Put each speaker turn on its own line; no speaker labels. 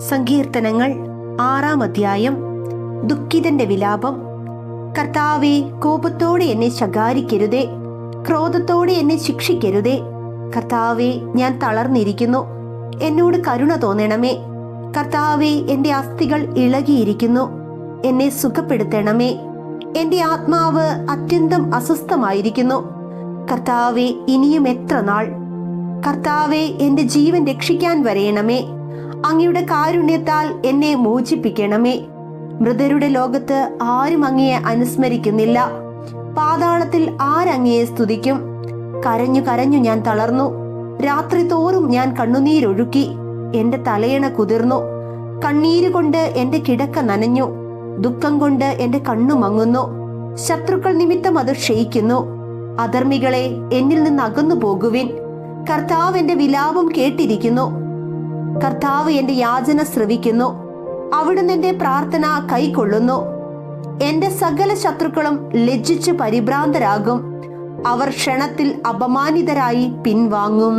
സങ്കീർത്തനങ്ങൾ 6-ാം അധ്യായം. ദുഃഖിതന്റെ വിലാപം. കർത്താവേ, കോപത്തോടെ എന്നെ ശകാരിക്കരുതേ, ക്രോധത്തോടെ എന്നെ ശിക്ഷിക്കരുതേ. കർത്താവേ, ഞാൻ തളർന്നിരിക്കുന്നു, എന്നോട് കരുണ തോന്നണമേ. കർത്താവേ, എന്റെ അസ്ഥികൾ ഇളകിയിരിക്കുന്നു, എന്നെ സുഖപ്പെടുത്തണമേ. എന്റെ ആത്മാവ് അത്യന്തം അസ്വസ്ഥമായിരിക്കുന്നു. കർത്താവേ, ഇനിയും എത്ര നാൾ? കർത്താവേ, എന്റെ ജീവൻ രക്ഷിക്കാൻ വരയണമേ. അങ്ങയുടെ കാരുണ്യത്താൽ എന്നെ മോചിപ്പിക്കണമേ. മൃതരുടെ ലോകത്ത് ആരും അങ്ങയെ അനുസ്മരിക്കുന്നില്ല. പാതാളത്തിൽ ആരങ്ങയെ സ്തുതിക്കും? കരഞ്ഞു കരഞ്ഞു ഞാൻ തളർന്നു. രാത്രി തോറും ഞാൻ കണ്ണുനീരൊഴുക്കി. എന്റെ തലയണ കുതിർന്നു. കണ്ണീരുകൊണ്ട് എന്റെ കിടക്ക നനഞ്ഞു. ദുഃഖം കൊണ്ട് എന്റെ കണ്ണു മങ്ങുന്നു. ശത്രുക്കൾ നിമിത്തം അത് ക്ഷയിക്കുന്നു. അധർമ്മികളെ, എന്നിൽ നിന്ന് അകന്നു പോകുവിൻ. കർത്താവ് എന്റെ വിലാപം കേട്ടിരിക്കുന്നു. കർത്താവ് എന്റെ യാചന ശ്രവിക്കുന്നു. അവിടുന്ന് എന്റെ പ്രാർത്ഥന കൈക്കൊള്ളുന്നു. എന്റെ സകല ശത്രുക്കളും ലജ്ജിച്ച് പരിഭ്രാന്തരാകും. അവർ ക്ഷണത്തിൽ അപമാനിതരായി പിൻവാങ്ങും.